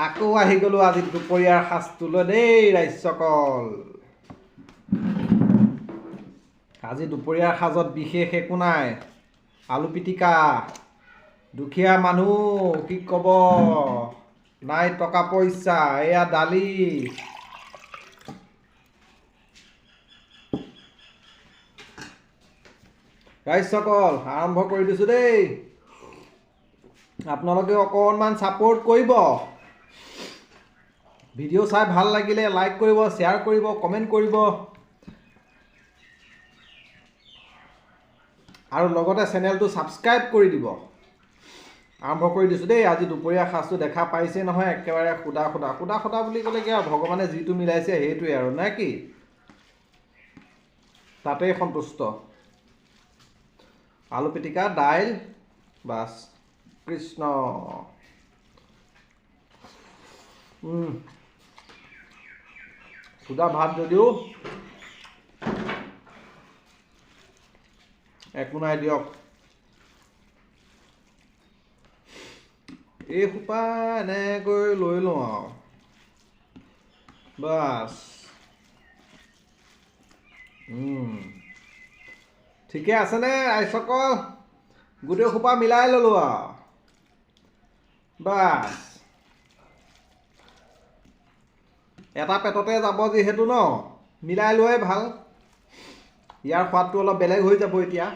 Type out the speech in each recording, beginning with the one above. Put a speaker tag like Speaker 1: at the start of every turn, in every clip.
Speaker 1: আকৌ আহি গ'লো আজি দুপৰীয়াৰ সাজটোলৈ দেই ৰাইজসকল। আজি দুপৰীয়াৰ সাজত বিশেষ একো নাই, আলু পিটিকা। দুখীয়া মানুহ কি ক'ব, নাই টকা পইচা, এয়া দালি। ৰাইজসকল আৰম্ভ কৰি দিছোঁ দেই। আপোনালোকে অকণমান ছাপোৰ্ট কৰিব। ভিডিঅ' চাই ভাল লাগিলে লাইক কৰিব, শ্বেয়াৰ কৰিব, কমেণ্ট কৰিব আৰু লগতে চেনেলটো ছাবস্ক্ৰাইব কৰি দিব। আৰম্ভ কৰি দিছোঁ দেই। আজি দুপৰীয়া সাজটো দেখা পাইছে নহয়, একেবাৰে সুদা সুদা সুদা সুদা বুলি ক'লে কি আৰু, ভগৱানে যিটো মিলাইছে সেইটোৱে আৰু নে কি, তাতেই সন্তুষ্ট। আলু পিটিকা, দাইল, বাছ কৃষ্ণ। সুদা ভাত যদিও একো নাই দিয়ক। এই সোপা এনেকৈ লৈ লওঁ আৰু বাছ। ঠিকে আছেনে ৰাইজসকল? গোটেই সোপা মিলাই ল'লোঁ আৰু বাছ। এটা পেটতে যাব যিহেতু ন, মিলাই লোৱাই ভাল। ইয়াৰ সোৱাদটো অলপ বেলেগ হৈ যাব এতিয়া।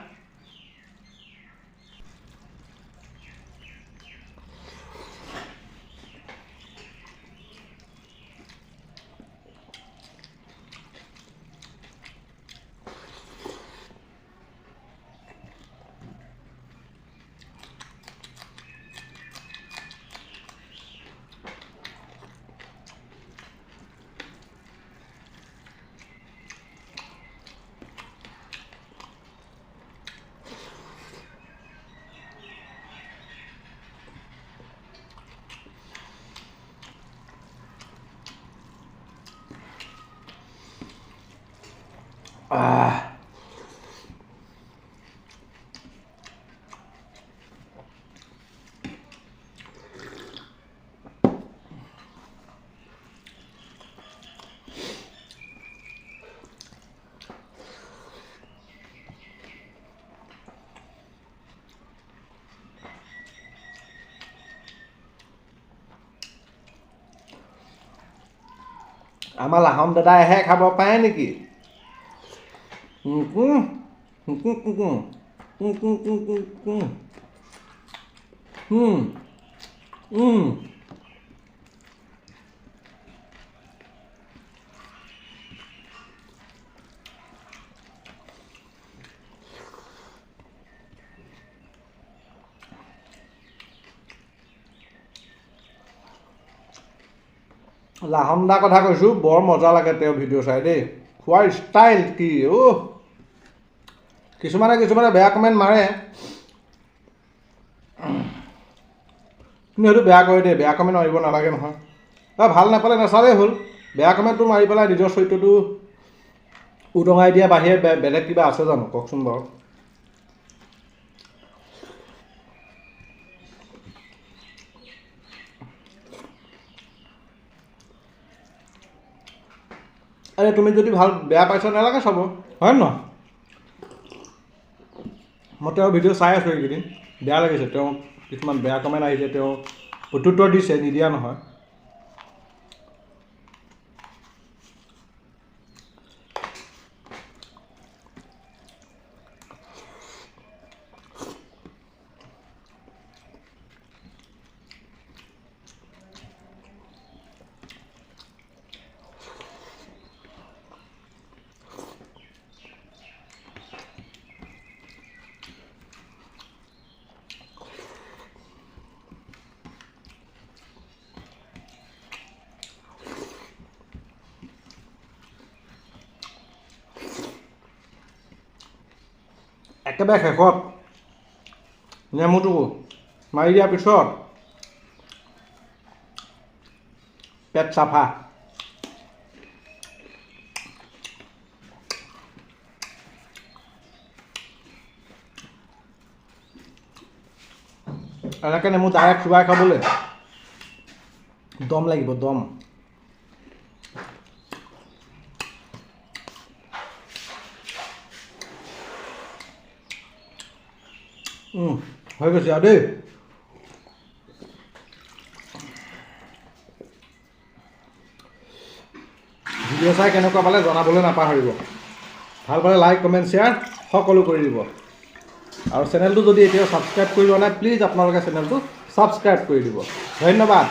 Speaker 1: আমাৰ লাহন দাদাইহে খাব পাৰে নেকি? লাহন দাৰ কথা কৈছোঁ, বৰ মজা লাগে তেওঁ ভিডিঅ' চাই দেই। খোৱাৰ ষ্টাইল কি কিছুমানে বেয়া কমেণ্ট মাৰে, কিন্তু সেইটো বেয়া কৰে দেই। বেয়া কমেণ্ট মাৰিব নালাগে নহয়। ভাল নাপালে নাচালেই হ'ল। বেয়া কমেণ্টটো মাৰি পেলাই নিজৰ চৰিত্ৰটো উদঙাই দিয়া বাহিৰে বেলেগ কিবা আছে জানো কওকচোন বাৰু। আৰে তুমি যদি বেয়া পাইছা নালাগে চাব, হয় নহয়? মই তেওঁৰ ভিডিঅ' চাই আছোঁ এইকেইদিন, বেয়া লাগিছে। তেওঁ কিছুমান বেয়া কমেণ্ট আহিছে, তেওঁ প্ৰত্যুত্তৰ দিছে, নিদিয়া নহয়। একেবাৰে শেষত নেমুটো মাৰি দিয়াৰ পিছত পেট চাফা। এনেকৈ নেমু ডাইৰেক্ট চোবাই খাবলৈ দম লাগিব দম হৈ গৈছে আৰু দেই ভিডিঅ' চাই কেনেকুৱা পালে জনাবলৈ নাপাহৰিব ভাল পালে লাইক কমেণ্ট শ্বেয়াৰ সকলো কৰি দিব আৰু চেনেলটো যদি এতিয়াও ছাবস্ক্ৰাইব কৰি লোৱা নাই প্লিজ আপোনালোকে চেনেলটো ছাবস্ক্ৰাইব কৰি দিব ধন্যবাদ